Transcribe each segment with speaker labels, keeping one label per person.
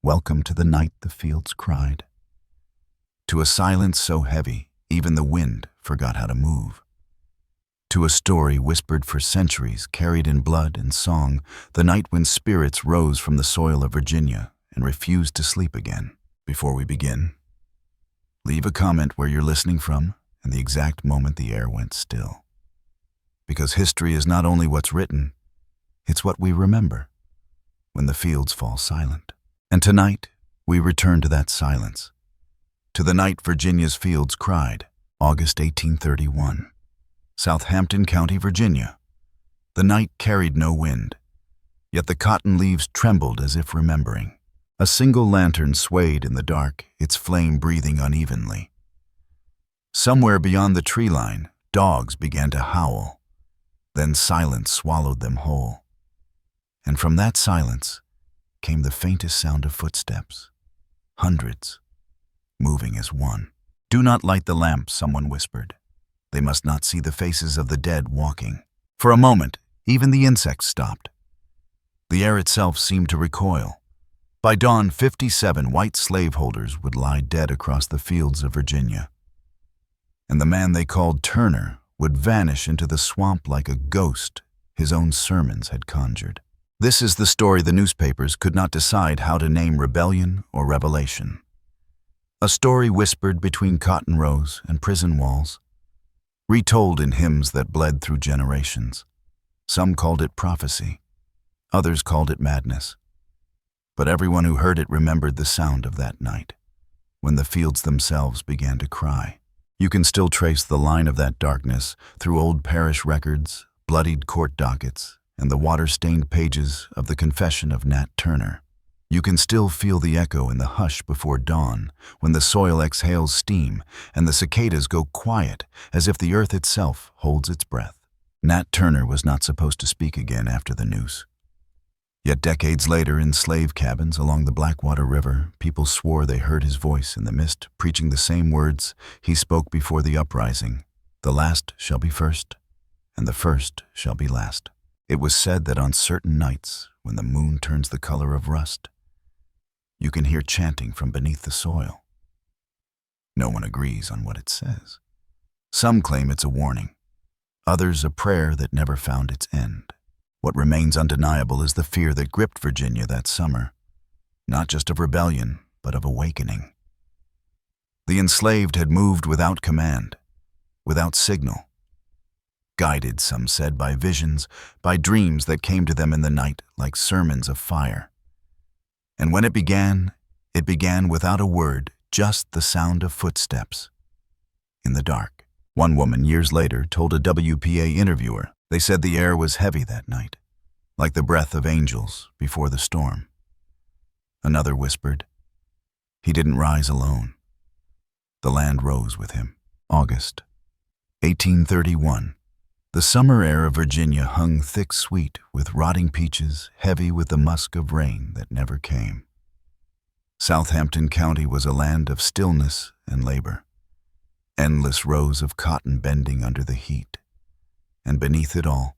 Speaker 1: Welcome to the night the fields cried. To a silence so heavy, even the wind forgot how to move. To a story whispered for centuries, carried in blood and song, the night when spirits rose from the soil of Virginia and refused to sleep again. Before we begin, leave a comment where you're listening from and the exact moment the air went still. Because history is not only what's written, it's what we remember when the fields fall silent. And tonight, we return to that silence, to the night Virginia's fields cried, August 1831. Southampton County, Virginia. The night carried no wind, yet the cotton leaves trembled as if remembering. A single lantern swayed in the dark, its flame breathing unevenly. Somewhere beyond the tree line, dogs began to howl. Then silence swallowed them whole. And from that silence came the faintest sound of footsteps, hundreds, moving as one. "Do not light the lamp," someone whispered. "They must not see the faces of the dead walking." For a moment, even the insects stopped. The air itself seemed to recoil. By dawn, 57 white slaveholders would lie dead across the fields of Virginia. And the man they called Turner would vanish into the swamp like a ghost his own sermons had conjured. This is the story the newspapers could not decide how to name rebellion or revelation. A story whispered between cotton rows and prison walls, retold in hymns that bled through generations. Some called it prophecy, others called it madness. But everyone who heard it remembered the sound of that night, when the fields themselves began to cry. You can still trace the line of that darkness through old parish records, bloodied court dockets, and the water-stained pages of the Confession of Nat Turner. You can still feel the echo in the hush before dawn, when the soil exhales steam and the cicadas go quiet as if the earth itself holds its breath. Nat Turner was not supposed to speak again after the news. Yet decades later, in slave cabins along the Blackwater River, people swore they heard his voice in the mist, preaching the same words he spoke before the uprising: "The last shall be first, and the first shall be last." It was said that on certain nights, when the moon turns the color of rust, you can hear chanting from beneath the soil. No one agrees on what it says. Some claim it's a warning, others a prayer that never found its end. What remains undeniable is the fear that gripped Virginia that summer, not just of rebellion, but of awakening. The enslaved had moved without command, without signal, guided, some said, by visions, by dreams that came to them in the night like sermons of fire. And when it began without a word, just the sound of footsteps in the dark. One woman, years later, told a WPA interviewer, they said the air was heavy that night, like the breath of angels before the storm. Another whispered, he didn't rise alone. The land rose with him. August 1831. The summer air of Virginia hung thick sweet with rotting peaches, heavy with the musk of rain that never came. Southampton County was a land of stillness and labor. Endless rows of cotton bending under the heat. And beneath it all,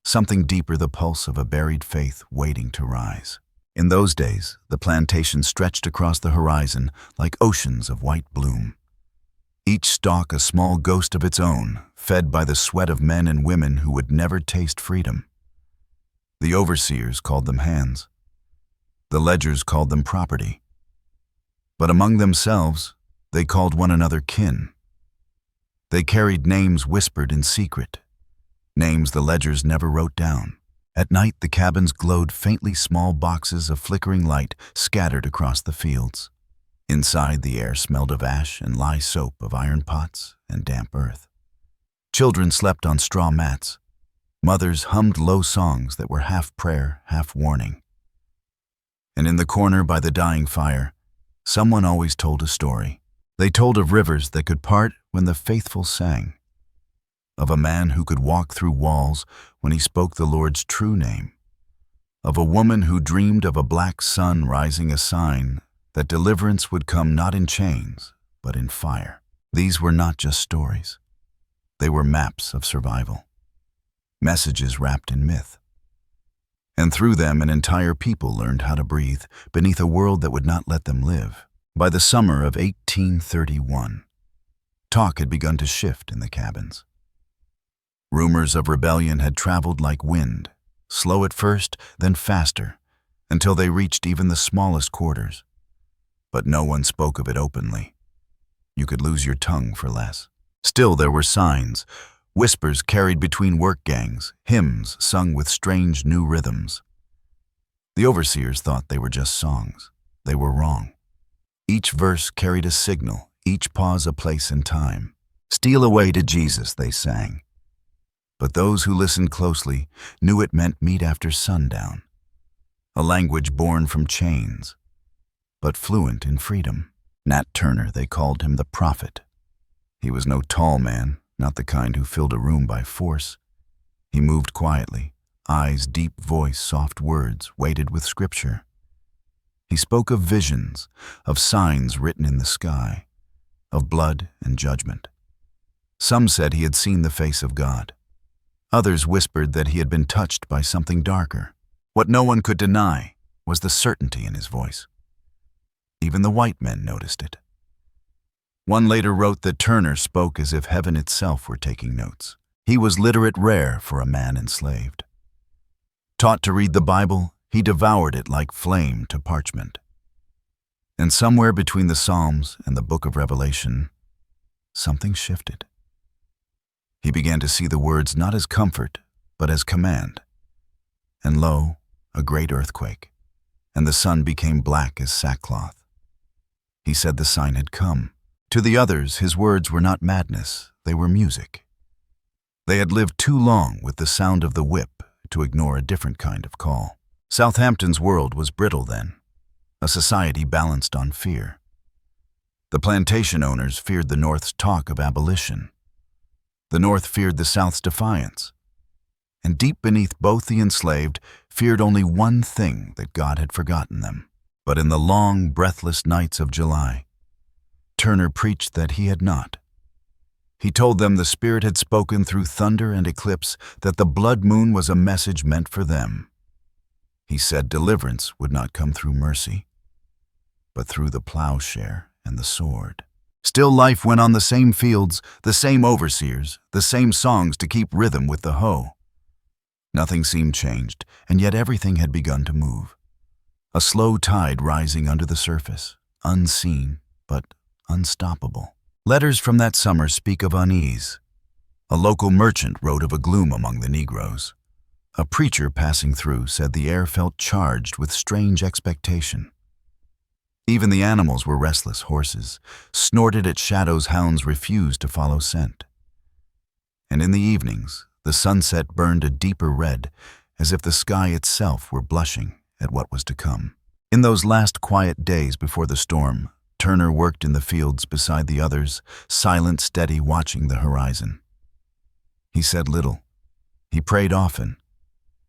Speaker 1: something deeper, the pulse of a buried faith waiting to rise. In those days, the plantation stretched across the horizon like oceans of white bloom. Each stalk a small ghost of its own, fed by the sweat of men and women who would never taste freedom. The overseers called them hands. The ledgers called them property. But among themselves, they called one another kin. They carried names whispered in secret, names the ledgers never wrote down. At night, the cabins glowed faintly, small boxes of flickering light scattered across the fields. Inside, the air smelled of ash and lye soap, of iron pots and damp earth. Children slept on straw mats. Mothers hummed low songs that were half prayer, half warning. And in the corner by the dying fire, someone always told a story. They told of rivers that could part when the faithful sang, of a man who could walk through walls when he spoke the Lord's true name, of a woman who dreamed of a black sun rising, a sign that deliverance would come not in chains, but in fire. These were not just stories. They were maps of survival, messages wrapped in myth. And through them, an entire people learned how to breathe beneath a world that would not let them live. By the summer of 1831, talk had begun to shift in the cabins. Rumors of rebellion had traveled like wind, slow at first, then faster, until they reached even the smallest quarters. But no one spoke of it openly. You could lose your tongue for less. Still, there were signs, whispers carried between work gangs, hymns sung with strange new rhythms. The overseers thought they were just songs. They were wrong. Each verse carried a signal, each pause a place and time. Steal away to Jesus, they sang. But those who listened closely knew it meant meet after sundown, a language born from chains, but fluent in freedom. Nat Turner, they called him the prophet. He was no tall man, not the kind who filled a room by force. He moved quietly, eyes deep, voice soft words, weighted with scripture. He spoke of visions, of signs written in the sky, of blood and judgment. Some said he had seen the face of God. Others whispered that he had been touched by something darker. What no one could deny was the certainty in his voice. Even the white men noticed it. One later wrote that Turner spoke as if heaven itself were taking notes. He was literate rare for a man enslaved. Taught to read the Bible, he devoured it like flame to parchment. And somewhere between the Psalms and the book of Revelation, something shifted. He began to see the words not as comfort, but as command. And lo, a great earthquake, and the sun became black as sackcloth. He said the sign had come. To the others, his words were not madness, they were music. They had lived too long with the sound of the whip to ignore a different kind of call. Southampton's world was brittle then, a society balanced on fear. The plantation owners feared the North's talk of abolition. The North feared the South's defiance. And deep beneath both the enslaved feared only one thing, that God had forgotten them. But in the long, breathless nights of July, Turner preached that he had not. He told them the Spirit had spoken through thunder and eclipse, that the blood moon was a message meant for them. He said deliverance would not come through mercy, but through the plowshare and the sword. Still life went on the same fields, the same overseers, the same songs to keep rhythm with the hoe. Nothing seemed changed, and yet everything had begun to move. A slow tide rising under the surface, unseen, but unstoppable. Letters from that summer speak of unease. A local merchant wrote of a gloom among the Negroes. A preacher passing through said the air felt charged with strange expectation. Even the animals were restless. Horses snorted at shadows hounds refused to follow scent. And in the evenings, the sunset burned a deeper red, as if the sky itself were blushing at what was to come. In those last quiet days before the storm, Turner worked in the fields beside the others, silent, steady, watching the horizon. He said little. He prayed often.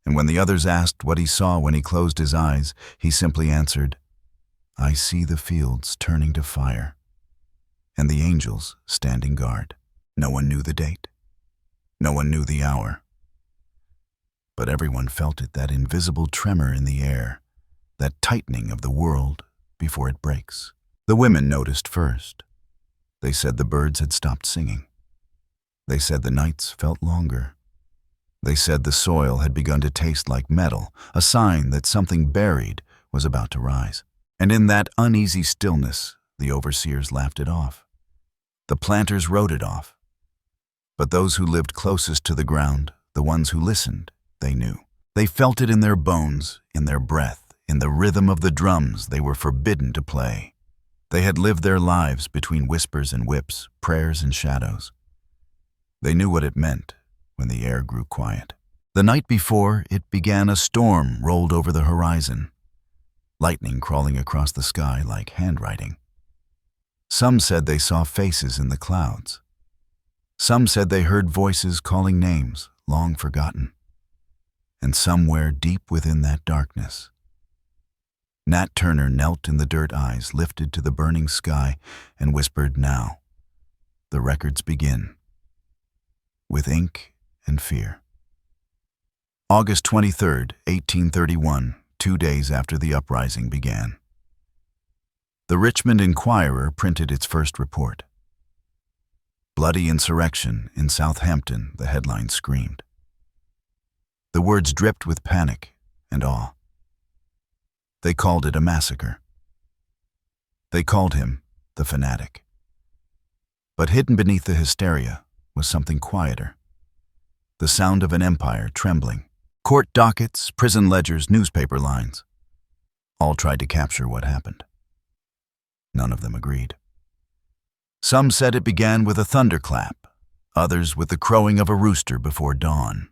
Speaker 1: And when the others asked what he saw when he closed his eyes, he simply answered, "I see the fields turning to fire, and the angels standing guard." No one knew the date. No one knew the hour. But everyone felt it, that invisible tremor in the air, that tightening of the world before it breaks. The women noticed first. They said the birds had stopped singing. They said the nights felt longer. They said the soil had begun to taste like metal, a sign that something buried was about to rise. And in that uneasy stillness, the overseers laughed it off. The planters wrote it off. But those who lived closest to the ground, the ones who listened, they knew. They felt it in their bones, in their breath, in the rhythm of the drums they were forbidden to play. They had lived their lives between whispers and whips, prayers and shadows. They knew what it meant when the air grew quiet. The night before, it began, a storm rolled over the horizon, lightning crawling across the sky like handwriting. Some said they saw faces in the clouds. Some said they heard voices calling names long forgotten. And somewhere deep within that darkness, Nat Turner knelt in the dirt, eyes lifted to the burning sky, and whispered, "Now, the records begin, with ink and fear." August 23, 1831, 2 days after the uprising began. The Richmond Enquirer printed its first report. "Bloody insurrection in Southampton," the headline screamed. The words dripped with panic and awe. They called it a massacre. They called him the fanatic. But hidden beneath the hysteria was something quieter. The sound of an empire trembling. Court dockets, prison ledgers, newspaper lines. All tried to capture what happened. None of them agreed. Some said it began with a thunderclap, others with the crowing of a rooster before dawn.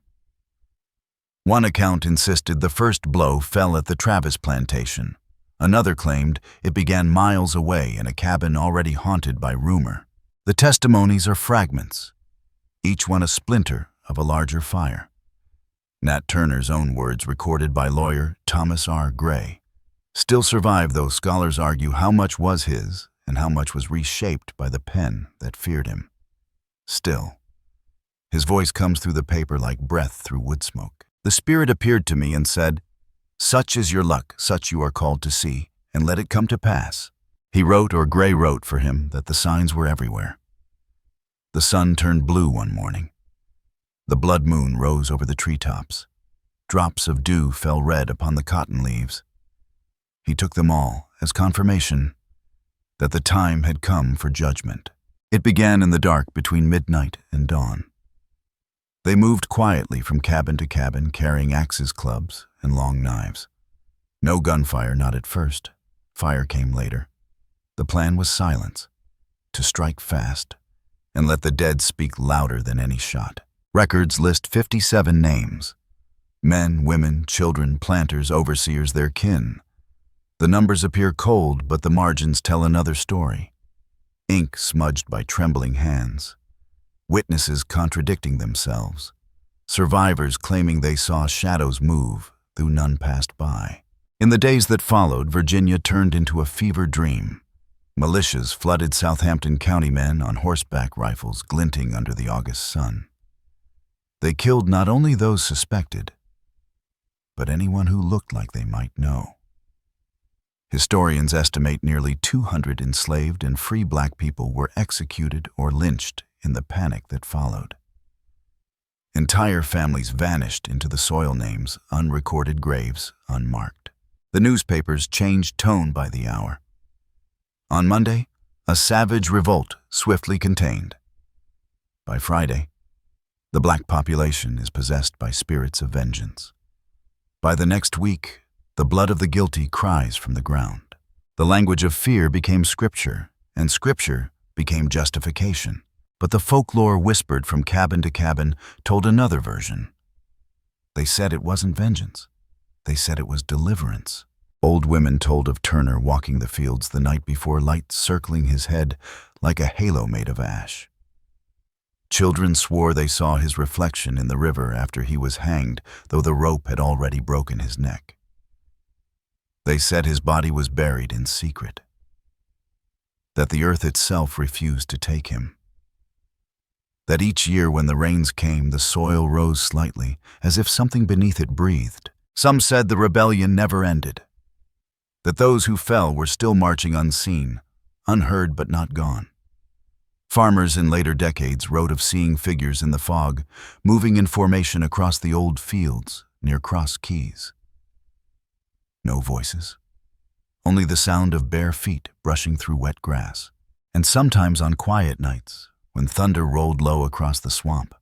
Speaker 1: One account insisted the first blow fell at the Travis plantation. Another claimed it began miles away in a cabin already haunted by rumor. The testimonies are fragments, each one a splinter of a larger fire. Nat Turner's own words, recorded by lawyer Thomas R. Gray, still survive, though scholars argue how much was his and how much was reshaped by the pen that feared him. Still, his voice comes through the paper like breath through wood smoke. "The Spirit appeared to me and said, 'Such is your luck, such you are called to see, and let it come to pass.'" He wrote, or Gray wrote for him, that the signs were everywhere. The sun turned blue one morning. The blood moon rose over the treetops. Drops of dew fell red upon the cotton leaves. He took them all as confirmation that the time had come for judgment. It began in the dark between midnight and dawn. They moved quietly from cabin to cabin, carrying axes, clubs, and long knives. No gunfire, not at first. Fire came later. The plan was silence, to strike fast, and let the dead speak louder than any shot. Records list 57 names. Men, women, children, planters, overseers, their kin. The numbers appear cold, but the margins tell another story. Ink smudged by trembling hands. Witnesses contradicting themselves. Survivors claiming they saw shadows move, though none passed by. In the days that followed, Virginia turned into a fever dream. Militias flooded Southampton County, men on horseback rifles glinting under the August sun. They killed not only those suspected, but anyone who looked like they might know. Historians estimate nearly 200 enslaved and free black people were executed or lynched in the panic that followed. Entire families vanished into the soil names, unrecorded graves, unmarked. The newspapers changed tone by the hour. On Monday, a savage revolt swiftly contained. By Friday, the black population is possessed by spirits of vengeance. By the next week, the blood of the guilty cries from the ground. The language of fear became scripture, and scripture became justification. But the folklore whispered from cabin to cabin told another version. They said it wasn't vengeance. They said it was deliverance. Old women told of Turner walking the fields the night before, light circling his head like a halo made of ash. Children swore they saw his reflection in the river after he was hanged, though the rope had already broken his neck. They said his body was buried in secret, that the earth itself refused to take him, that each year when the rains came, the soil rose slightly, as if something beneath it breathed. Some said the rebellion never ended, that those who fell were still marching unseen, unheard but not gone. Farmers in later decades wrote of seeing figures in the fog, moving in formation across the old fields near Cross Keys. No voices, only the sound of bare feet brushing through wet grass. And sometimes on quiet nights, when thunder rolled low across the swamp,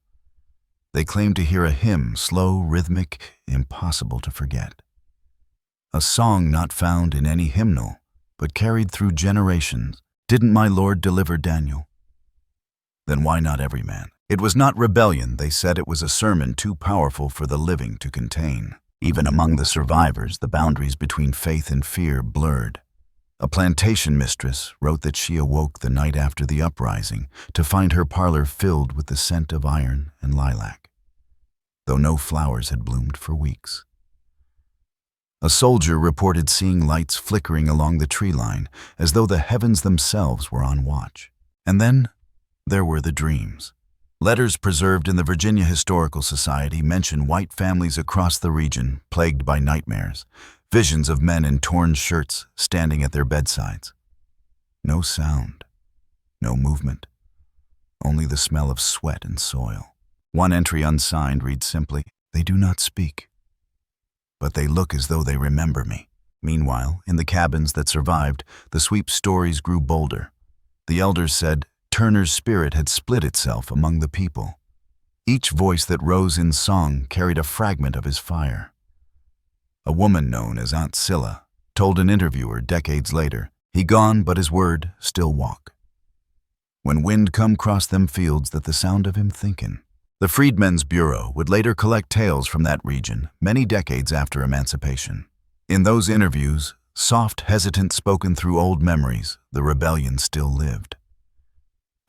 Speaker 1: they claimed to hear a hymn, slow, rhythmic, impossible to forget. A song not found in any hymnal, but carried through generations. Didn't my Lord deliver Daniel? Then why not every man? It was not rebellion, they said. It was a sermon too powerful for the living to contain. Even among the survivors, the boundaries between faith and fear blurred. A plantation mistress wrote that she awoke the night after the uprising to find her parlor filled with the scent of iron and lilac, though no flowers had bloomed for weeks. A soldier reported seeing lights flickering along the tree line, as though the heavens themselves were on watch. And then there were the dreams. Letters preserved in the Virginia Historical Society mention white families across the region plagued by nightmares, visions of men in torn shirts standing at their bedsides. No sound, no movement, only the smell of sweat and soil. One entry unsigned reads simply, "They do not speak, but they look as though they remember me." Meanwhile, in the cabins that survived, the sweep stories grew bolder. The elders said Turner's spirit had split itself among the people. Each voice that rose in song carried a fragment of his fire. A woman known as Aunt Scylla told an interviewer decades later, "He gone, but his word still walk. When wind come cross them fields that the sound of him thinkin'." The Freedmen's Bureau would later collect tales from that region many decades after emancipation. In those interviews, soft, hesitant spoken through old memories, the rebellion still lived.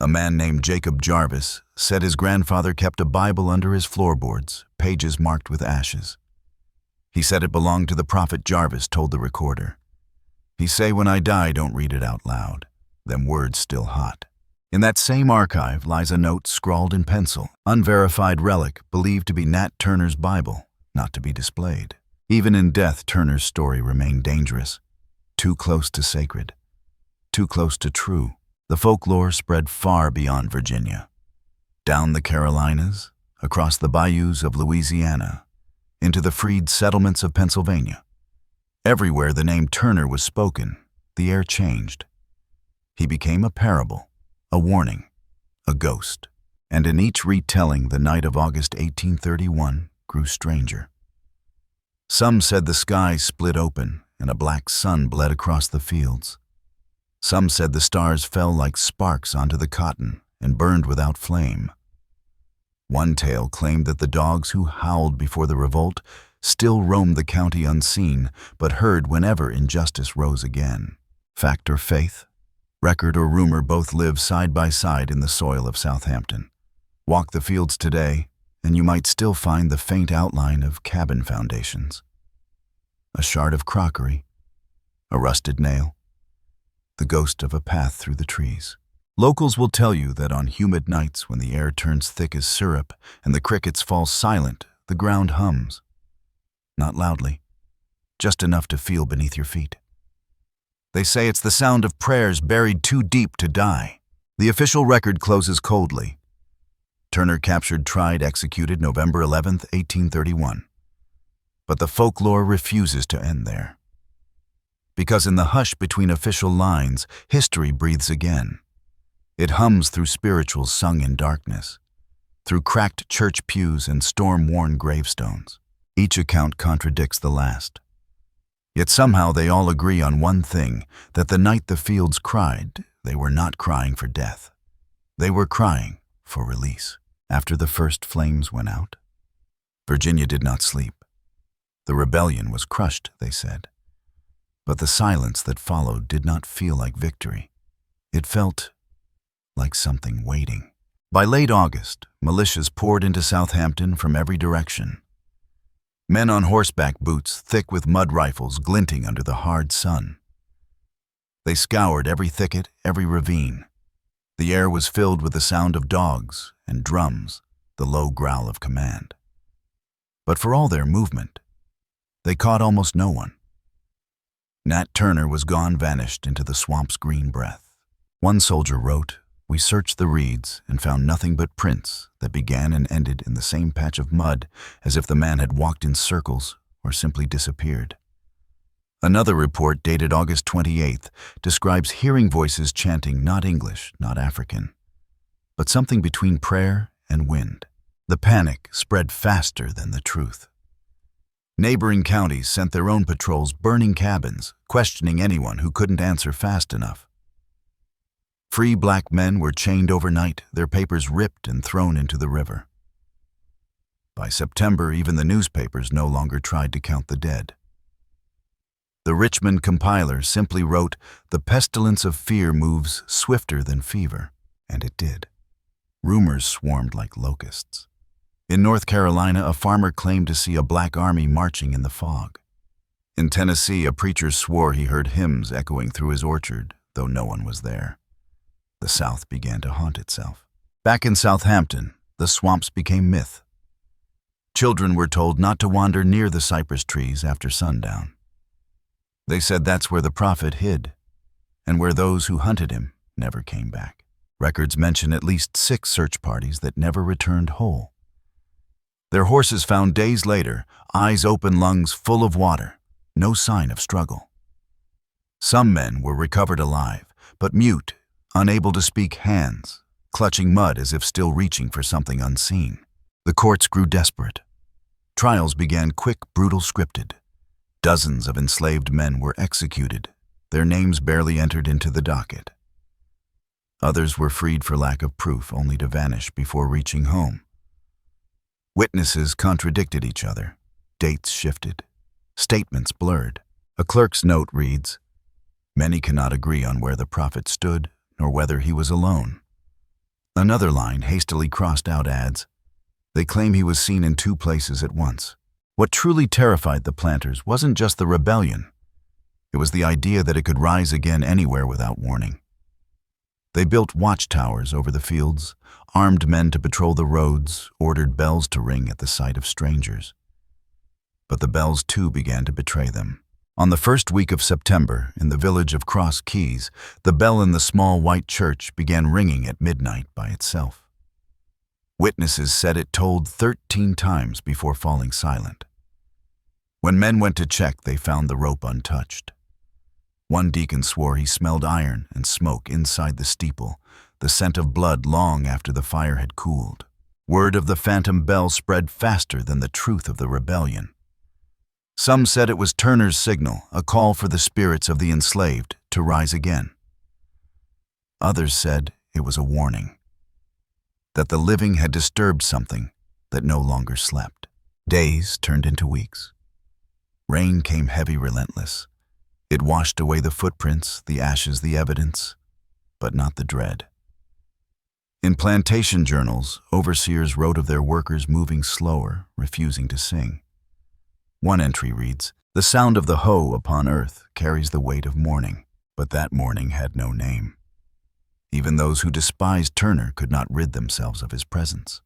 Speaker 1: A man named Jacob Jarvis said his grandfather kept a Bible under his floorboards, pages marked with ashes. He said it belonged to the prophet Jarvis, told the recorder. "He say when I die, don't read it out loud. Them words still hot." In that same archive lies a note scrawled in pencil, unverified relic believed to be Nat Turner's Bible, not to be displayed. Even in death, Turner's story remained dangerous. Too close to sacred. Too close to true. The folklore spread far beyond Virginia. Down the Carolinas, across the bayous of Louisiana, into the freed settlements of Pennsylvania. Everywhere the name Turner was spoken, the air changed. He became a parable, a warning, a ghost. And in each retelling, the night of August 1831 grew stranger. Some said the sky split open and a black sun bled across the fields. Some said the stars fell like sparks onto the cotton and burned without flame. One tale claimed that the dogs who howled before the revolt still roamed the county unseen, but heard whenever injustice rose again. Fact or faith, record or rumor both live side by side in the soil of Southampton. Walk the fields today, and you might still find the faint outline of cabin foundations. A shard of crockery, a rusted nail, the ghost of a path through the trees. Locals will tell you that on humid nights when the air turns thick as syrup and the crickets fall silent, the ground hums. Not loudly, just enough to feel beneath your feet. They say it's the sound of prayers buried too deep to die. The official record closes coldly. Turner captured, tried, executed November 11, 1831. But the folklore refuses to end there. Because in the hush between official lines, history breathes again. It hums through spirituals sung in darkness, through cracked church pews and storm-worn gravestones. Each account contradicts the last. Yet somehow they all agree on one thing, that the night the fields cried, they were not crying for death. They were crying for release. After the first flames went out, Virginia did not sleep. The rebellion was crushed, they said. But the silence that followed did not feel like victory. It felt like something waiting. By late August, militias poured into Southampton from every direction. Men on horseback, boots thick with mud rifles glinting under the hard sun. They scoured every thicket, every ravine. The air was filled with the sound of dogs and drums, the low growl of command. But for all their movement, they caught almost no one. Nat Turner was gone, vanished into the swamp's green breath. One soldier wrote, "We searched the reeds and found nothing but prints that began and ended in the same patch of mud, as if the man had walked in circles or simply disappeared." Another report dated August 28th describes hearing voices chanting not English, not African, but something between prayer and wind. The panic spread faster than the truth. Neighboring counties sent their own patrols burning cabins, questioning anyone who couldn't answer fast enough. Free black men were chained overnight, their papers ripped and thrown into the river. By September, even the newspapers no longer tried to count the dead. The Richmond compiler simply wrote, "The pestilence of fear moves swifter than fever," and it did. Rumors swarmed like locusts. In North Carolina, a farmer claimed to see a black army marching in the fog. In Tennessee, a preacher swore he heard hymns echoing through his orchard, though no one was there. The South began to haunt itself. Back in Southampton, the swamps became myth. Children were told not to wander near the cypress trees after sundown. They said that's where the prophet hid, and where those who hunted him never came back. Records mention at least 6 search parties that never returned whole. Their horses found days later, eyes open, lungs full of water, no sign of struggle. Some men were recovered alive, but mute, unable to speak, hands clutching mud as if still reaching for something unseen. The courts grew desperate. Trials began quick, brutal, scripted. Dozens of enslaved men were executed, their names barely entered into the docket. Others were freed for lack of proof, only to vanish before reaching home. Witnesses contradicted each other. Dates shifted. Statements blurred. A clerk's note reads, "Many cannot agree on where the prophet stood, nor whether he was alone." Another line, hastily crossed out, adds, "They claim he was seen in 2 places at once." What truly terrified the planters wasn't just the rebellion. It was the idea that it could rise again anywhere without warning. They built watchtowers over the fields, armed men to patrol the roads, ordered bells to ring at the sight of strangers. But the bells too began to betray them. On the first week of September, in the village of Cross Keys, the bell in the small white church began ringing at midnight by itself. Witnesses said it tolled 13 times before falling silent. When men went to check, they found the rope untouched. One deacon swore he smelled iron and smoke inside the steeple, the scent of blood long after the fire had cooled. Word of the phantom bell spread faster than the truth of the rebellion. Some said it was Turner's signal, a call for the spirits of the enslaved to rise again. Others said it was a warning, that the living had disturbed something that no longer slept. Days turned into weeks. Rain came heavy, relentless. It washed away the footprints, the ashes, the evidence, but not the dread. In plantation journals, overseers wrote of their workers moving slower, refusing to sing. One entry reads, "The sound of the hoe upon earth carries the weight of mourning," but that mourning had no name. Even those who despised Turner could not rid themselves of his presence.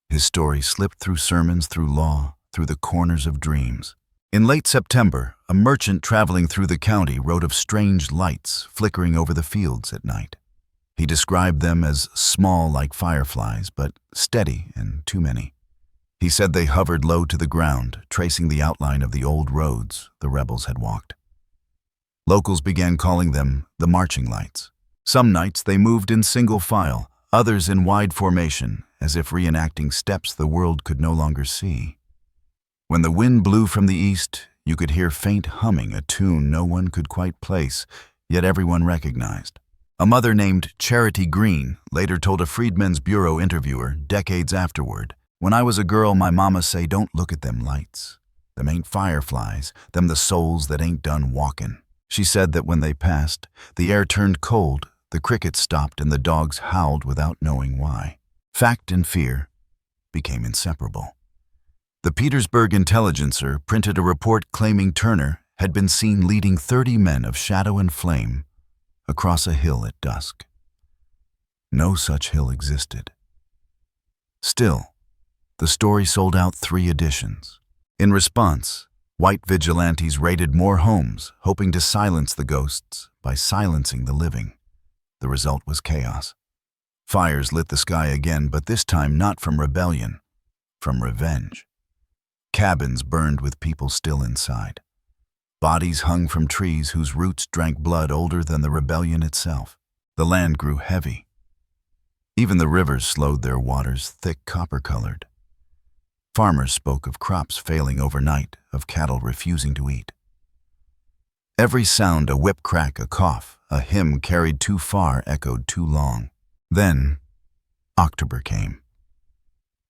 Speaker 1: His story slipped through sermons, through law, through the corners of dreams. In late September, a merchant traveling through the county wrote of strange lights flickering over the fields at night. He described them as small like fireflies, but steady and too many. He said they hovered low to the ground, tracing the outline of the old roads the rebels had walked. Locals began calling them the marching lights. Some nights they moved in single file, others in wide formation, as if reenacting steps the world could no longer see. When the wind blew from the east, you could hear faint humming, a tune no one could quite place, yet everyone recognized. A mother named Charity Green later told a Freedmen's Bureau interviewer decades afterward, "When I was a girl, my mama say, don't look at them lights. Them ain't fireflies, them the souls that ain't done walkin'." She said that when they passed, the air turned cold, the crickets stopped, and the dogs howled without knowing why. Fact and fear became inseparable. The Petersburg Intelligencer printed a report claiming Turner had been seen leading 30 men of shadow and flame across a hill at dusk. No such hill existed. Still, the story sold out 3 editions. In response, white vigilantes raided more homes, hoping to silence the ghosts by silencing the living. The result was chaos. Fires lit the sky again, but this time not from rebellion, from revenge. Cabins burned with people still inside. Bodies hung from trees whose roots drank blood older than the rebellion itself. The land grew heavy. Even the rivers slowed their waters, thick copper-colored. Farmers spoke of crops failing overnight, of cattle refusing to eat. Every sound, a whip crack, a cough, a hymn carried too far, echoed too long. Then, October came.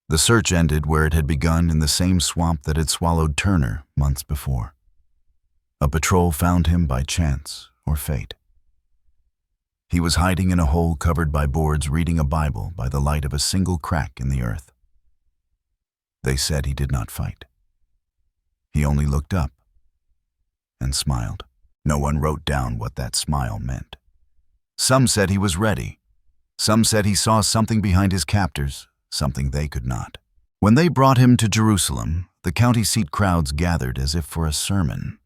Speaker 1: The search ended where it had begun, in the same swamp that had swallowed Turner months before. A patrol found him by chance or fate. He was hiding in a hole covered by boards, reading a Bible by the light of a single crack in the earth. They said he did not fight. He only looked up and smiled. No one wrote down what that smile meant. Some said he was ready. Some said he saw something behind his captors, something they could not. When they brought him to Jerusalem, the county seat crowds gathered as if for a sermon.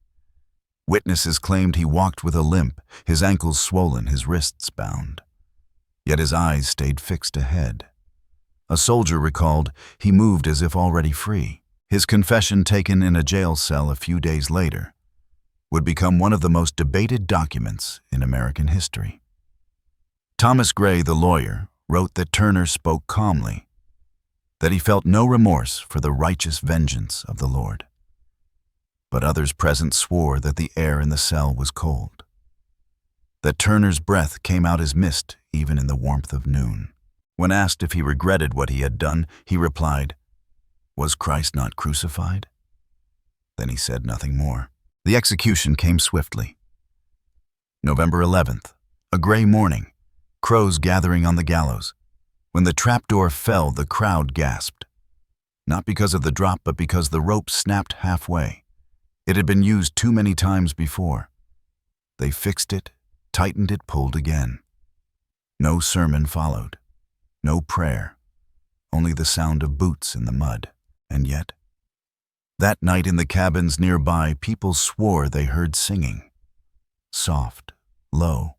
Speaker 1: Witnesses claimed he walked with a limp, his ankles swollen, his wrists bound. Yet his eyes stayed fixed ahead. A soldier recalled he moved as if already free. His confession, taken in a jail cell a few days later, would become one of the most debated documents in American history. Thomas Gray, the lawyer, wrote that Turner spoke calmly, that he felt no remorse for the righteous vengeance of the Lord. But others present swore that the air in the cell was cold, that Turner's breath came out as mist even in the warmth of noon. When asked if he regretted what he had done, he replied, "Was Christ not crucified?" Then he said nothing more. The execution came swiftly. November 11th, a gray morning, crows gathering on the gallows. When the trapdoor fell, the crowd gasped. Not because of the drop, but because the rope snapped halfway. It had been used too many times before. They fixed it, tightened it, pulled again. No sermon followed. No prayer. Only the sound of boots in the mud. And yet, that night in the cabins nearby, people swore they heard singing. Soft, low.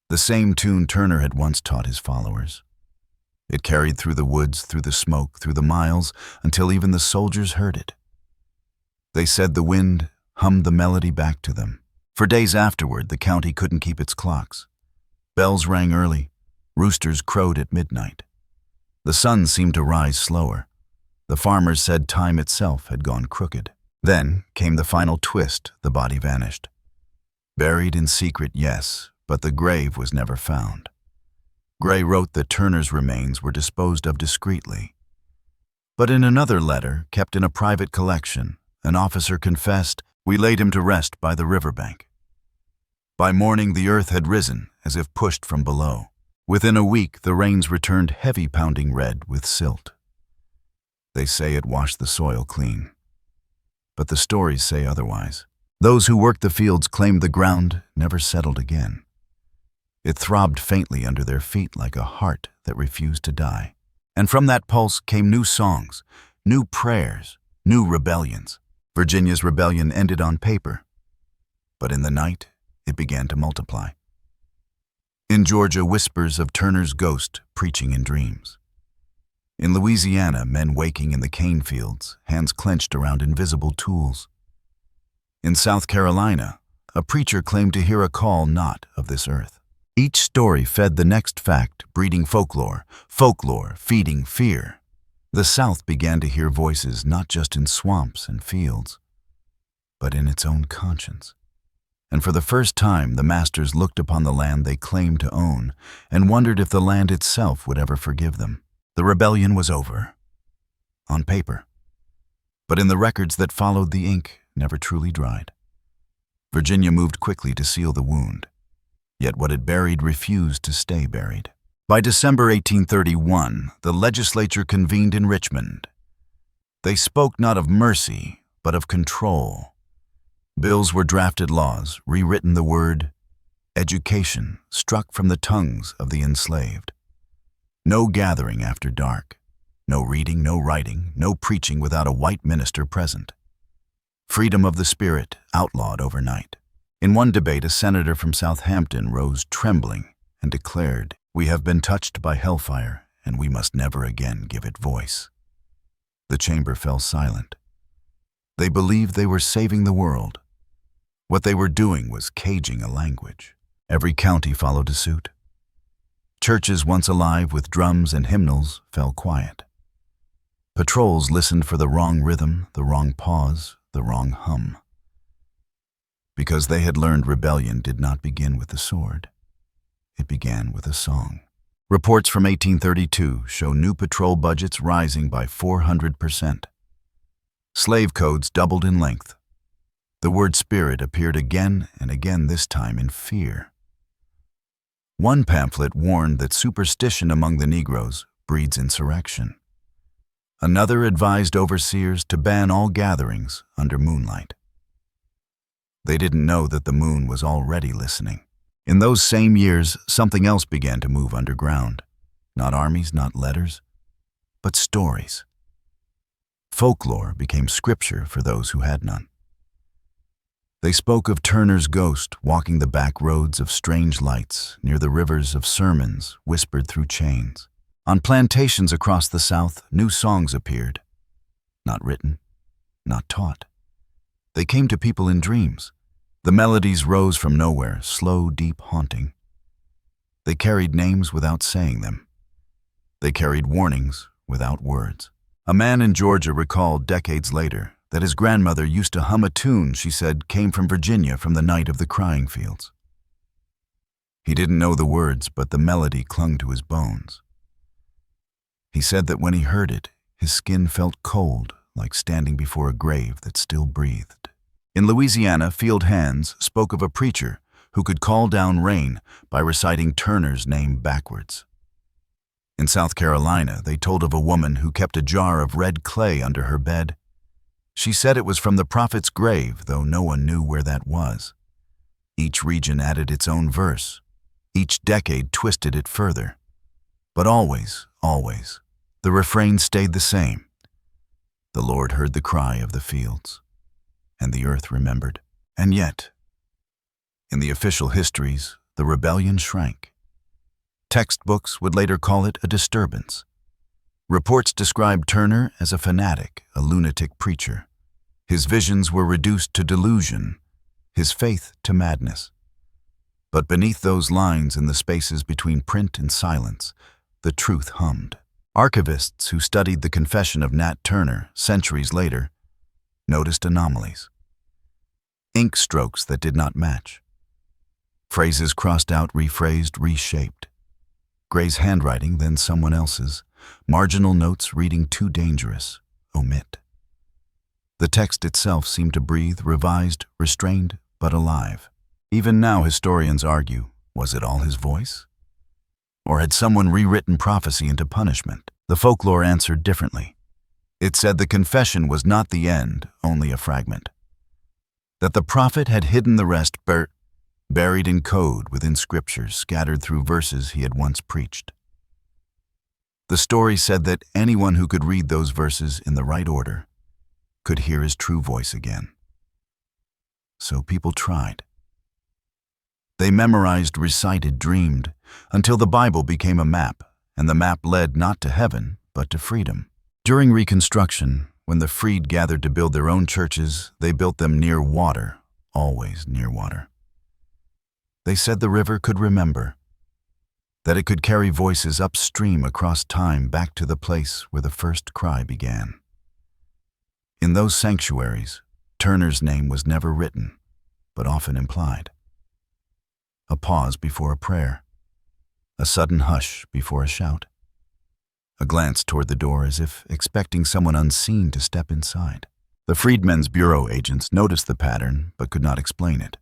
Speaker 1: The same tune Turner had once taught his followers. It carried through the woods, through the smoke, through the miles, until even the soldiers heard it. They said the wind hummed the melody back to them. For days afterward, the county couldn't keep its clocks. Bells rang early. Roosters crowed at midnight. The sun seemed to rise slower. The farmers said time itself had gone crooked. Then came the final twist. The body vanished. Buried in secret, yes, but the grave was never found. Gray wrote that Turner's remains were disposed of discreetly. But in another letter, kept in a private collection, an officer confessed, "We laid him to rest by the riverbank." By morning, the earth had risen, as if pushed from below. Within a week, the rains returned heavy, pounding red with silt. They say it washed the soil clean. But the stories say otherwise. Those who worked the fields claimed the ground never settled again. It throbbed faintly under their feet like a heart that refused to die. And from that pulse came new songs, new prayers, new rebellions. Virginia's rebellion ended on paper, but in the night it began to multiply. In Georgia, whispers of Turner's ghost preaching in dreams. In Louisiana, men waking in the cane fields, hands clenched around invisible tools. In South Carolina, a preacher claimed to hear a call not of this earth. Each story fed the next fact, breeding folklore, folklore feeding fear. The South began to hear voices not just in swamps and fields, but in its own conscience. And for the first time, the masters looked upon the land they claimed to own and wondered if the land itself would ever forgive them. The rebellion was over. On paper. But in the records that followed, the ink never truly dried. Virginia moved quickly to seal the wound. Yet what it buried refused to stay buried. By December 1831, the legislature convened in Richmond. They spoke not of mercy, but of control. Bills were drafted, laws, rewritten, the word education struck from the tongues of the enslaved. No gathering after dark, no reading, no writing, no preaching without a white minister present. Freedom of the spirit outlawed overnight. In one debate, a senator from Southampton rose trembling and declared, "We have been touched by hellfire, and we must never again give it voice." The chamber fell silent. They believed they were saving the world. What they were doing was caging a language. Every county followed suit. Churches once alive with drums and hymnals fell quiet. Patrols listened for the wrong rhythm, the wrong pause, the wrong hum. Because they had learned rebellion did not begin with the sword. It began with a song. Reports from 1832 show new patrol budgets rising by 400%. Slave codes doubled in length. The word spirit appeared again and again, this time in fear. One pamphlet warned that superstition among the Negroes breeds insurrection. Another advised overseers to ban all gatherings under moonlight. They didn't know that the moon was already listening. In those same years, something else began to move underground. Not armies, not letters, but stories. Folklore became scripture for those who had none. They spoke of Turner's ghost walking the back roads of strange lights near the rivers of sermons whispered through chains. On plantations across the South, new songs appeared. Not written, not taught. They came to people in dreams. The melodies rose from nowhere, slow, deep, haunting. They carried names without saying them. They carried warnings without words. A man in Georgia recalled decades later that his grandmother used to hum a tune she said came from Virginia from the night of the crying fields. He didn't know the words, but the melody clung to his bones. He said that when he heard it, his skin felt cold, like standing before a grave that still breathed. In Louisiana, field hands spoke of a preacher who could call down rain by reciting Turner's name backwards. In South Carolina, they told of a woman who kept a jar of red clay under her bed. She said it was from the prophet's grave, though no one knew where that was. Each region added its own verse. Each decade twisted it further. But always, the refrain stayed the same. The Lord heard the cry of the fields, and the earth remembered. And yet, in the official histories, the rebellion shrank. Textbooks would later call it a disturbance. Reports described Turner as a fanatic, a lunatic preacher. His visions were reduced to delusion, his faith to madness. But beneath those lines in the spaces between print and silence, the truth hummed. Archivists who studied the confession of Nat Turner centuries later noticed anomalies. Ink strokes that did not match. Phrases crossed out, rephrased, reshaped. Gray's handwriting, then someone else's. Marginal notes reading too dangerous. Omit. The text itself seemed to breathe, revised, restrained, but alive. Even now historians argue, was it all his voice? Or had someone rewritten prophecy into punishment? The folklore answered differently. It said the confession was not the end, only a fragment. That the prophet had hidden the rest buried in code within scriptures scattered through verses he had once preached. The story said that anyone who could read those verses in the right order could hear his true voice again. So people tried. They memorized, recited, dreamed, until the Bible became a map, and the map led not to heaven, but to freedom. During Reconstruction, when the freed gathered to build their own churches, they built them near water, always near water. They said the river could remember, that it could carry voices upstream across time back to the place where the first cry began. In those sanctuaries, Turner's name was never written, but often implied. A pause before a prayer, a sudden hush before a shout, a glance toward the door as if expecting someone unseen to step inside. The Freedmen's Bureau agents noticed the pattern but could not explain it.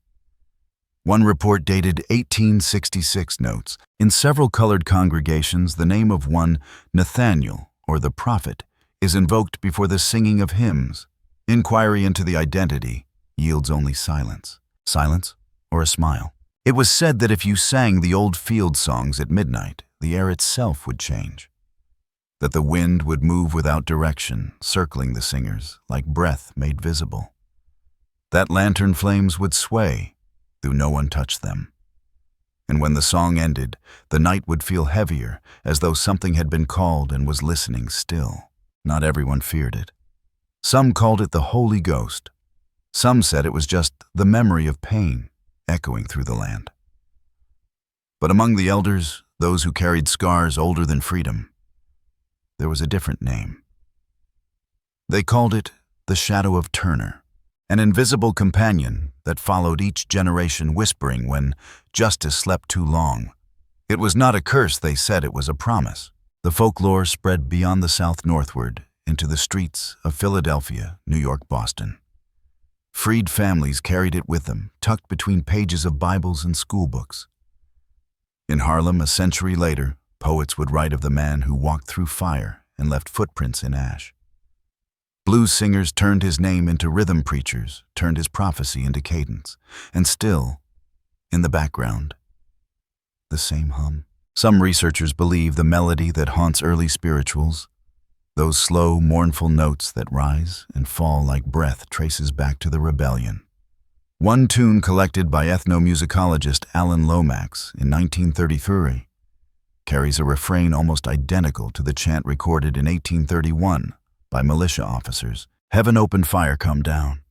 Speaker 1: One report dated 1866 notes, in several colored congregations the name of one Nathaniel, or the prophet, is invoked before the singing of hymns. Inquiry into the identity yields only silence. Silence or a smile. It was said that if you sang the old field songs at midnight, the air itself would change. That the wind would move without direction, circling the singers, like breath made visible. That lantern flames would sway, though no one touched them. And when the song ended, the night would feel heavier, as though something had been called and was listening still. Not everyone feared it. Some called it the Holy Ghost. Some said it was just the memory of pain echoing through the land. But among the elders, those who carried scars older than freedom, there was a different name. They called it the Shadow of Turner, an invisible companion that followed each generation whispering when justice slept too long. It was not a curse, they said, it was a promise. The folklore spread beyond the South northward into the streets of Philadelphia, New York, Boston. Freed families carried it with them, tucked between pages of Bibles and school books. In Harlem, a century later, poets would write of the man who walked through fire and left footprints in ash. Blues singers turned his name into rhythm preachers, turned his prophecy into cadence. And still, in the background, the same hum. Some researchers believe the melody that haunts early spirituals Those slow, mournful notes that rise and fall like breath traces back to the rebellion. One tune collected by ethnomusicologist Alan Lomax in 1933 carries a refrain almost identical to the chant recorded in 1831 by militia officers. Heaven open fire come down.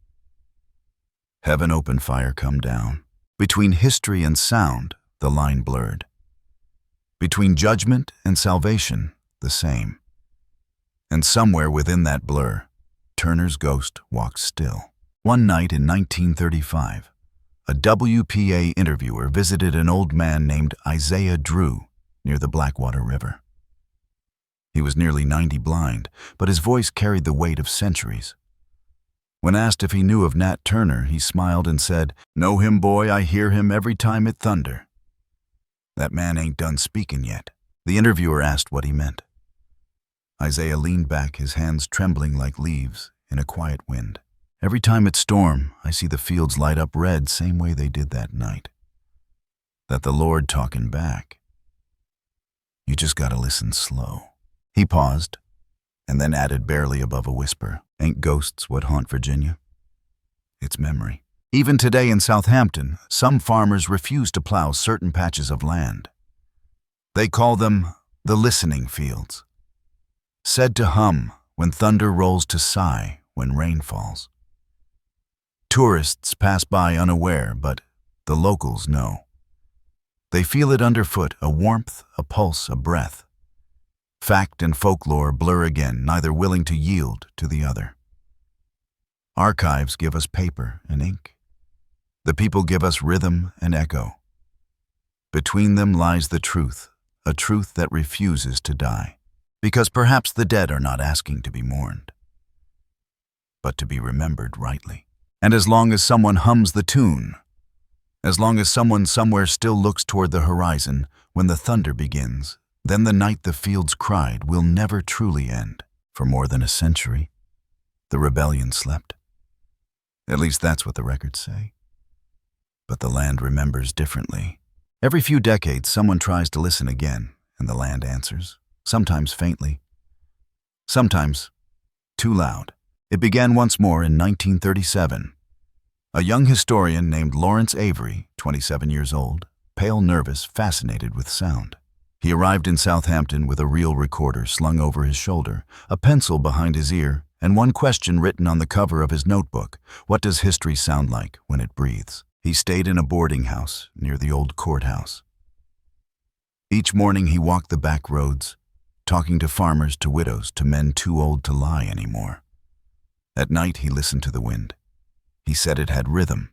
Speaker 1: Heaven open fire come down. Between history and sound, the line blurred. Between judgment and salvation, the same. And somewhere within that blur, Turner's ghost walks still. One night in 1935, a WPA interviewer visited an old man named Isaiah Drew near the Blackwater River. He was nearly 90 blind, but his voice carried the weight of centuries. When asked if he knew of Nat Turner, he smiled and said, "Know him, boy, I hear him every time it thunder." That man ain't done speaking yet. The interviewer asked what he meant. Isaiah leaned back, his hands trembling like leaves in a quiet wind. Every time it storm, I see the fields light up red same way they did that night. That the Lord talking back. You just gotta listen slow. He paused, and then added barely above a whisper, "Ain't ghosts what haunt Virginia? It's memory." Even today in Southampton, some farmers refuse to plow certain patches of land. They call them the listening fields. Said to hum when thunder rolls, to sigh when rain falls. Tourists pass by unaware, but the locals know. They feel it underfoot, a warmth, a pulse, a breath. Fact and folklore blur again, neither willing to yield to the other. Archives give us paper and ink. The people give us rhythm and echo. Between them lies the truth, a truth that refuses to die. Because perhaps the dead are not asking to be mourned, but to be remembered rightly. And as long as someone hums the tune, as long as someone somewhere still looks toward the horizon, when the thunder begins, then the night the fields cried will never truly end. For more than a century, the rebellion slept. At least that's what the records say. But the land remembers differently. Every few decades, someone tries to listen again, and the land answers. Sometimes faintly, sometimes too loud. It began once more in 1937. A young historian named Lawrence Avery, 27 years old, pale, nervous, fascinated with sound. He arrived in Southampton with a reel recorder slung over his shoulder, a pencil behind his ear, and one question written on the cover of his notebook: what does history sound like when it breathes? He stayed in a boarding house near the old courthouse. Each morning he walked the back roads, talking to farmers, to widows, to men too old to lie anymore. At night he listened to the wind. He said it had rhythm.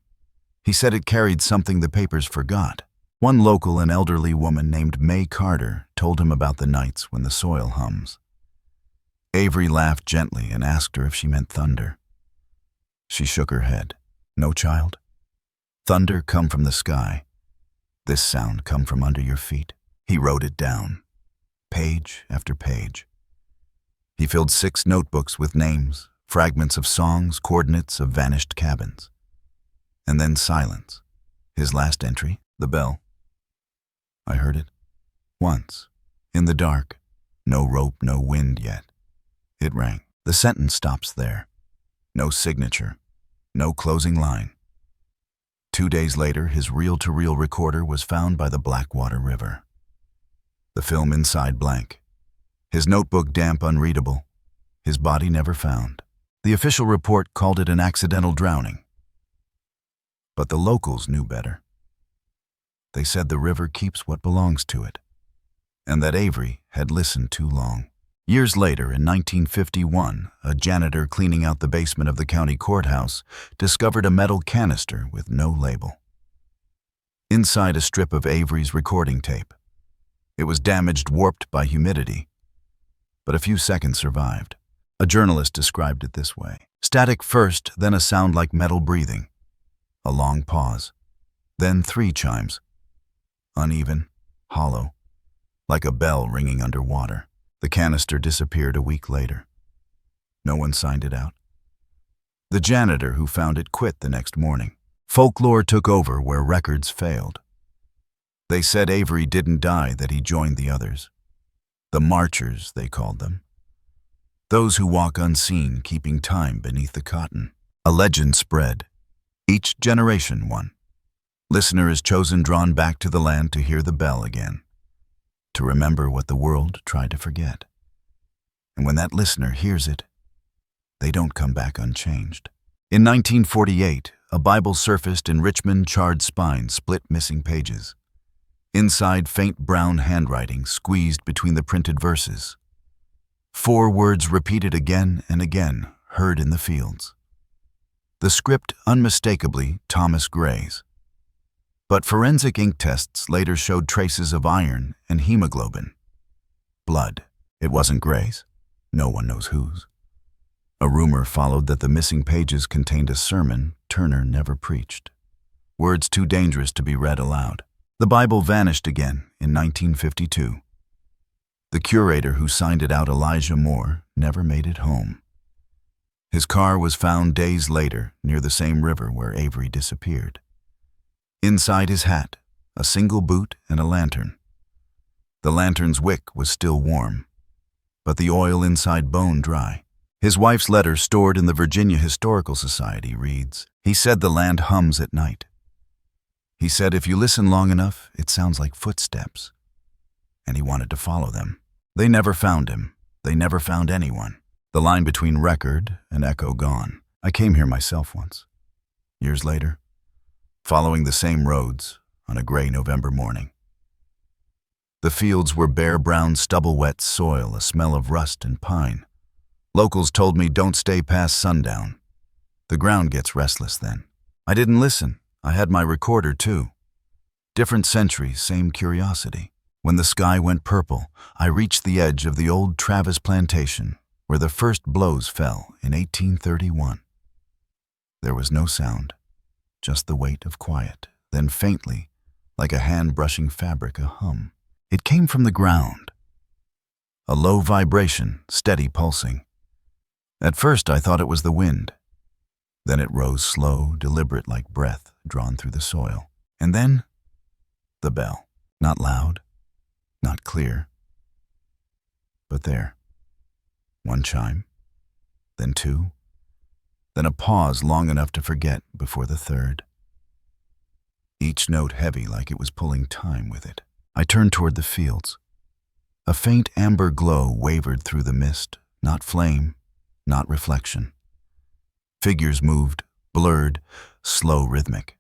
Speaker 1: He said it carried something the papers forgot. One local, an elderly woman named May Carter, told him about the nights when the soil hums. Avery laughed gently and asked her if she meant thunder. She shook her head. "No, child. Thunder come from the sky. This sound come from under your feet." He wrote it down, page after page. He filled 6 notebooks with names, fragments of songs, coordinates of vanished cabins. And then silence. His last entry, the bell. I heard it. Once. In the dark. No rope, no wind yet. It rang. The sentence stops there. No signature. No closing line. 2 days later, his reel-to-reel recorder was found by the Blackwater River. The film inside blank. His notebook damp, unreadable. His body never found. The official report called it an accidental drowning. But the locals knew better. They said the river keeps what belongs to it, and that Avery had listened too long. Years later, in 1951, a janitor cleaning out the basement of the county courthouse discovered a metal canister with no label. Inside, a strip of Avery's recording tape. It was damaged, warped by humidity, but a few seconds survived. A journalist described it this way: static first, then a sound like metal breathing. A long pause. Then 3 chimes. Uneven, hollow, like a bell ringing underwater. The canister disappeared a week later. No one signed it out. The janitor who found it quit the next morning. Folklore took over where records failed. They said Avery didn't die, that he joined the others. The Marchers, they called them. those who walk unseen, keeping time beneath the cotton. A legend spread, each generation one. Listener is chosen, drawn back to the land to hear the bell again, to remember what the world tried to forget. And when that listener hears it, they don't come back unchanged. In 1948, a Bible surfaced in Richmond, charred spine, split missing pages. Inside, faint brown handwriting squeezed between the printed verses. 4 words repeated again and again, heard in the fields. The script unmistakably Thomas Gray's. But forensic ink tests later showed traces of iron and hemoglobin. Blood. It wasn't Gray's. No one knows whose. A rumor followed that the missing pages contained a sermon Turner never preached. Words too dangerous to be read aloud. The Bible vanished again in 1952. The curator who signed it out, Elijah Moore, never made it home. His car was found days later near the same river where Avery disappeared. Inside his hat, a single boot and a lantern. The lantern's wick was still warm, but the oil inside bone dry. His wife's letter, stored in the Virginia Historical Society, reads, "He said the land hums at night. He said if you listen long enough, it sounds like footsteps." And he wanted to follow them. They never found him. They never found anyone. The line between record and echo gone. I came here myself once. Years later, following the same roads on a gray November morning. The fields were bare brown stubble-wet soil, a smell of rust and pine. Locals told me don't stay past sundown. The ground gets restless then. I didn't listen. I had my recorder too. Different centuries, same curiosity. When the sky went purple, I reached the edge of the old Travis plantation where the first blows fell in 1831. There was no sound, just the weight of quiet, then faintly, like a hand brushing fabric, a hum. It came from the ground. A low vibration, steady pulsing. At first I thought it was the wind. Then it rose slow, deliberate, like breath drawn through the soil. And then, the bell. Not loud, not clear, but there. 1 chime, then 2, then a pause long enough to forget before the 3rd. Each note heavy, like it was pulling time with it. I turned toward the fields. A faint amber glow wavered through the mist, not flame, not reflection. Figures moved, blurred, slow, rhythmic,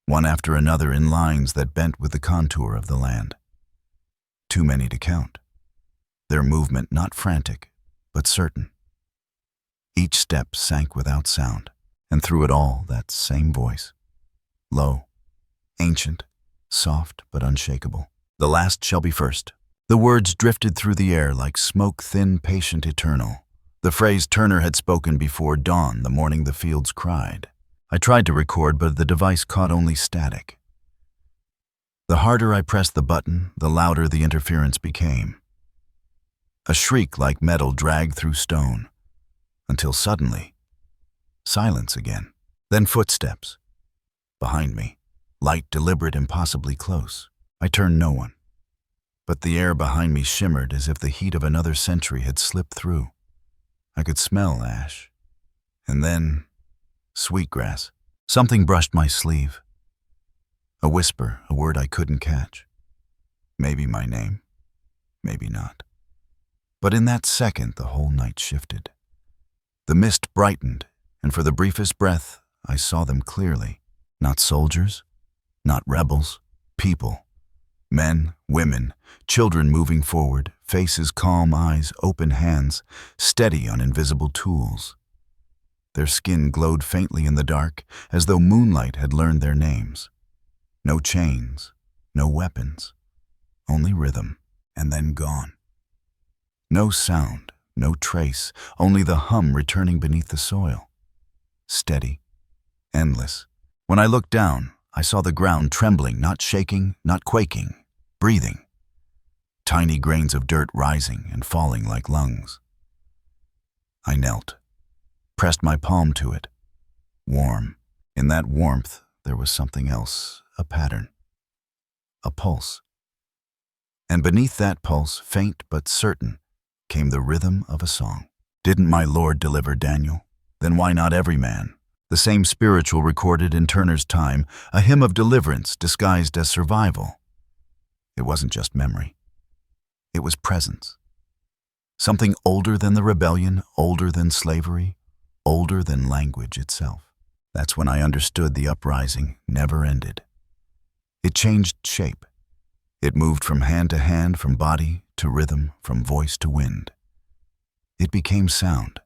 Speaker 1: one after another in lines that bent with the contour of the land. Too many to count. Their movement not frantic, but certain. Each step sank without sound, and through it all that same voice. Low, ancient, soft but unshakable. The last shall be first. The words drifted through the air like smoke, thin, patient, eternal. The phrase Turner had spoken before dawn, the morning the fields cried. I tried to record, but the device caught only static. The harder I pressed the button, the louder the interference became. A shriek like metal dragged through stone, until suddenly, silence again. Then footsteps. Behind me, light, deliberate, impossibly close. I turned, no one. But the air behind me shimmered as if the heat of another century had slipped through. I could smell ash. And then, sweetgrass. Something brushed my sleeve. A whisper, a word I couldn't catch. Maybe my name, maybe not. But in that second, the whole night shifted. The mist brightened, and for the briefest breath, I saw them clearly. Not soldiers, not rebels, people. Men, women, children moving forward, faces calm, eyes, open hands, steady on invisible tools. Their skin glowed faintly in the dark, as though moonlight had learned their names. No chains, no weapons, only rhythm, and then gone. No sound, no trace, only the hum returning beneath the soil. Steady, endless. When I looked down, I saw the ground trembling, not shaking, not quaking, breathing. Tiny grains of dirt rising and falling like lungs. I knelt, pressed my palm to it. Warm. In that warmth, there was something else, a pattern, a pulse. And beneath that pulse, faint but certain, came the rhythm of a song. Didn't my Lord deliver Daniel? Then why not every man? The same spiritual recorded in Turner's time, a hymn of deliverance disguised as survival. It wasn't just memory. It was presence. Something older than the rebellion, older than slavery, older than language itself. That's when I understood the uprising never ended. It changed shape. It moved from hand to hand, from body to rhythm, from voice to wind. It became sound.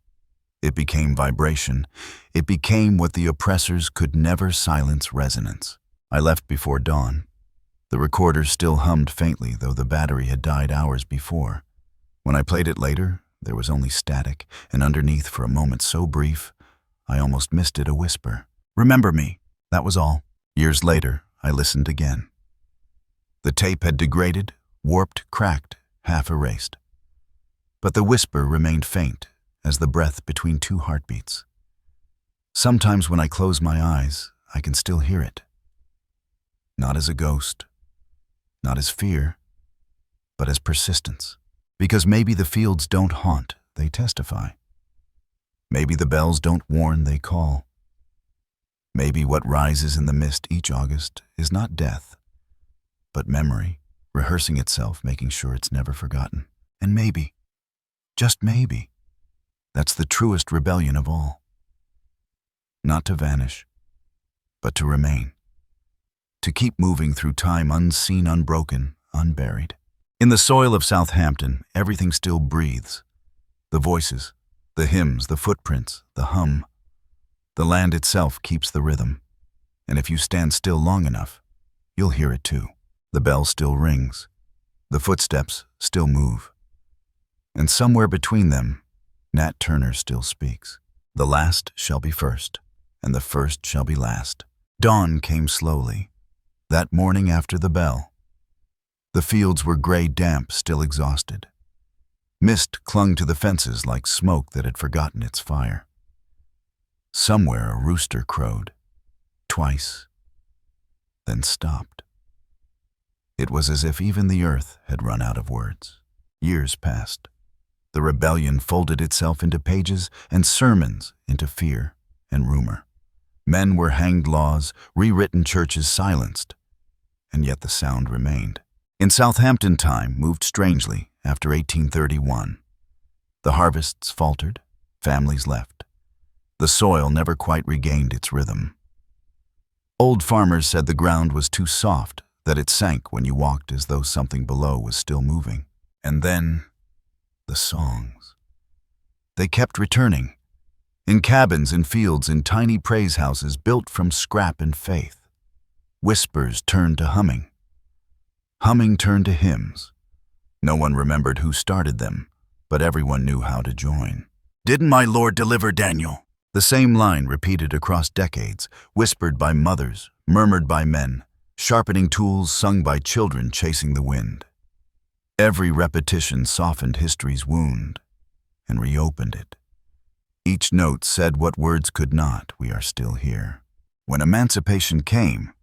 Speaker 1: It became vibration. It became what the oppressors could never silence: resonance. I left before dawn. The recorder still hummed faintly, though the battery had died hours before. When I played it later, there was only static, and underneath, for a moment so brief, I almost missed it, a whisper. "Remember me." That was all. Years later, I listened again. The tape had degraded, warped, cracked, half erased. But the whisper remained faint, as the breath between two heartbeats. Sometimes when I close my eyes, I can still hear it. Not as a ghost, not as fear, but as persistence. Because maybe the fields don't haunt, they testify. Maybe the bells don't warn, they call. Maybe what rises in the mist each August is not death, but memory, rehearsing itself, making sure it's never forgotten. And maybe, just maybe, that's the truest rebellion of all. Not to vanish, but to remain. To keep moving through time, unseen, unbroken, unburied. In the soil of Southampton, everything still breathes. The voices, the hymns, the footprints, the hum. The land itself keeps the rhythm. And if you stand still long enough, you'll hear it too. The bell still rings. The footsteps still move. And somewhere between them, Nat Turner still speaks. The last shall be first, and the first shall be last. Dawn came slowly, that morning after the bell. The fields were gray, damp, still exhausted. Mist clung to the fences like smoke that had forgotten its fire. Somewhere a rooster crowed, twice, then stopped. It was as if even the earth had run out of words. Years passed. The rebellion folded itself into pages and sermons, into fear and rumor. Men were hanged, laws, rewritten, churches silenced, and yet the sound remained. In Southampton, time moved strangely after 1831. The harvests faltered, families left. The soil never quite regained its rhythm. Old farmers said the ground was too soft, that it sank when you walked as though something below was still moving. And then, the songs. They kept returning. In cabins, in fields, in tiny praise houses built from scrap and faith. Whispers turned to humming. Humming turned to hymns. No one remembered who started them, but everyone knew how to join. "Didn't my Lord deliver Daniel?" The same line repeated across decades, whispered by mothers, murmured by men, sharpening tools sung by children chasing the wind. Every repetition softened history's wound and reopened it. Each note said what words could not: we are still here. When emancipation came,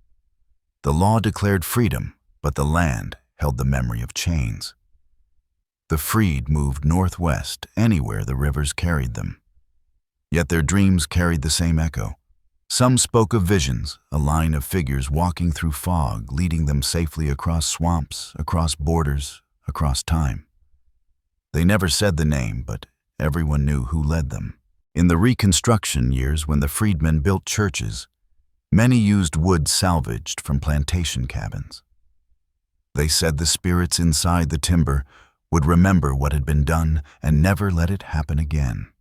Speaker 1: the law declared freedom, but the land held the memory of chains. The freed moved northwest, anywhere the rivers carried them. Yet their dreams carried the same echo. Some spoke of visions, a line of figures walking through fog, leading them safely across swamps, across borders, across time. They never said the name, but everyone knew who led them. In the Reconstruction years, when the freedmen built churches, many used wood salvaged from plantation cabins. They said the spirits inside the timber would remember what had been done and never let it happen again.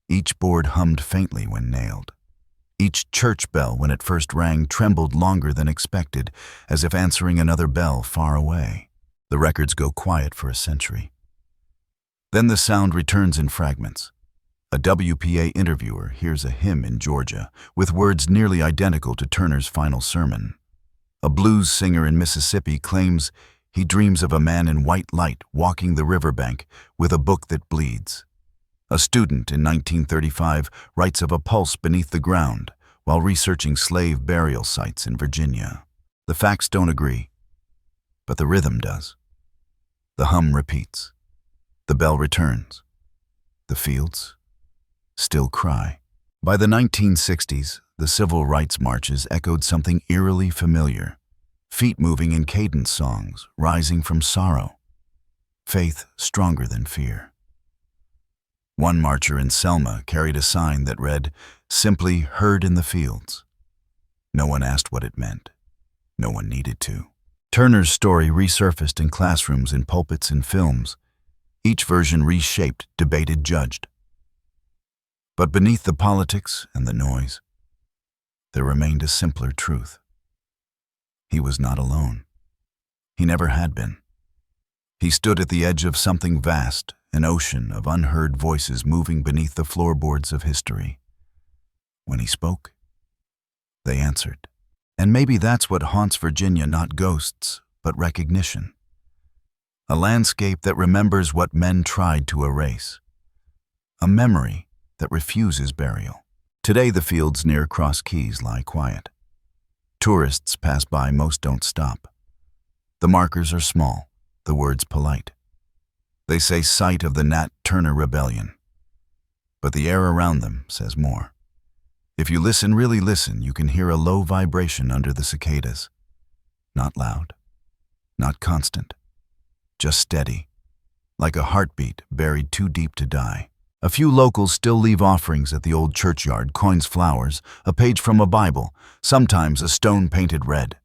Speaker 1: Each board hummed faintly when nailed. Each church bell, when it first rang, trembled longer than expected, as if answering another bell far away. The records go quiet for a century. Then the sound returns in fragments. A WPA interviewer hears a hymn in Georgia, with words nearly identical to Turner's final sermon. A blues singer in Mississippi claims he dreams of a man in white light walking the riverbank with a book that bleeds. A student in 1935 writes of a pulse beneath the ground while researching slave burial sites in Virginia. The facts don't agree, but the rhythm does. The hum repeats. The bell returns. The fields still cry. By the 1960s, the civil rights marches echoed something eerily familiar, feet moving in cadence songs, rising from sorrow, faith stronger than fear. One marcher in Selma carried a sign that read, simply "Heard in the fields." No one asked what it meant. No one needed to. Turner's story resurfaced in classrooms, in pulpits, in films. Each version reshaped, debated, judged. But beneath the politics and the noise, there remained a simpler truth. He was not alone. He never had been. He stood at the edge of something vast, an ocean of unheard voices moving beneath the floorboards of history. When he spoke, they answered. And maybe that's what haunts Virginia, not ghosts, but recognition. A landscape that remembers what men tried to erase. A memory that refuses burial. Today the fields near Cross Keys lie quiet. Tourists pass by, most don't stop. The markers are small, the words polite. They say site of the Nat Turner rebellion. But the air around them says more. If you listen, really listen, you can hear a low vibration under the cicadas. Not loud, not constant, just steady, like a heartbeat buried too deep to die. A few locals still leave offerings at the old churchyard, coins, flowers, a page from a Bible, sometimes a stone painted red.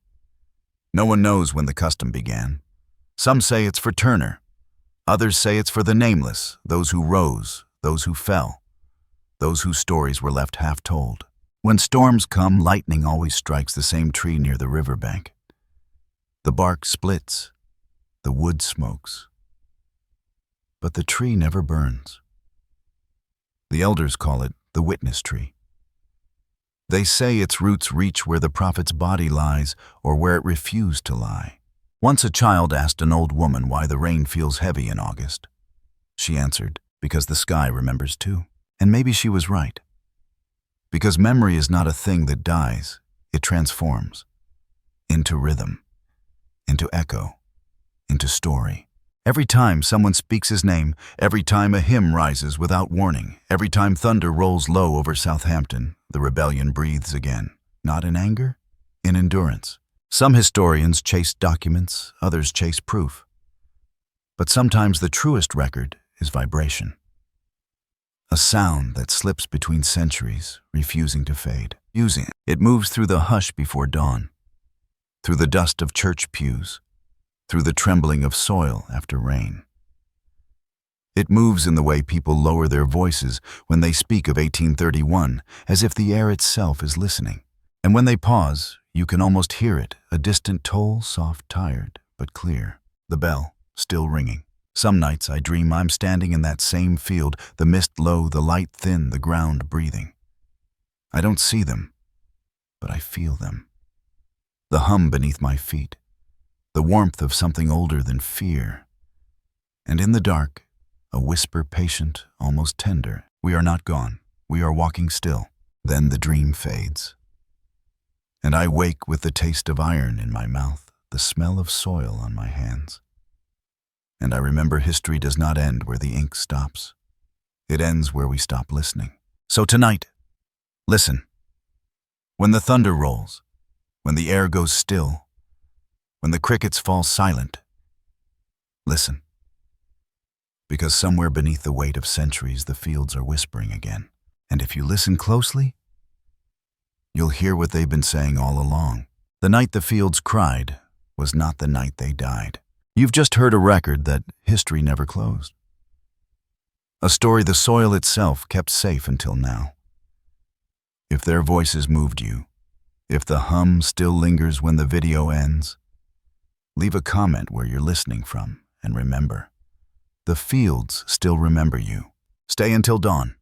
Speaker 1: No one knows when the custom began. Some say it's for Turner. Others say it's for the nameless, those who rose, those who fell, those whose stories were left half told. When storms come, lightning always strikes the same tree near the riverbank. The bark splits, the wood smokes, but the tree never burns. The elders call it the witness tree. They say its roots reach where the prophet's body lies or where it refused to lie. Once a child asked an old woman why the rain feels heavy in August. She answered, because the sky remembers too. And maybe she was right. Because memory is not a thing that dies, it transforms into rhythm, into echo, into story. Every time someone speaks his name, every time a hymn rises without warning, every time thunder rolls low over Southampton, the rebellion breathes again, not in anger, in endurance. Some historians chase documents, others chase proof. But sometimes the truest record is vibration. A sound that slips between centuries, refusing to fade. It moves through the hush before dawn, through the dust of church pews, through the trembling of soil after rain. It moves in the way people lower their voices when they speak of 1831, as if the air itself is listening. And when they pause, you can almost hear it, a distant toll, soft, tired, but clear. The bell, still ringing. Some nights I dream I'm standing in that same field, the mist low, the light thin, the ground breathing. I don't see them, but I feel them. The hum beneath my feet, the warmth of something older than fear. And in the dark, a whisper patient, almost tender. We are not gone, we are walking still. Then the dream fades. And I wake with the taste of iron in my mouth, the smell of soil on my hands. And I remember history does not end where the ink stops. It ends where we stop listening. So tonight, listen. When the thunder rolls, when the air goes still, when the crickets fall silent, listen. Because somewhere beneath the weight of centuries, the fields are whispering again. And if you listen closely, you'll hear what they've been saying all along. The night the fields cried was not the night they died. You've just heard a record that history never closed. A story the soil itself kept safe until now. If their voices moved you, if the hum still lingers when the video ends, leave a comment where you're listening from, and remember, the fields still remember you. Stay until dawn.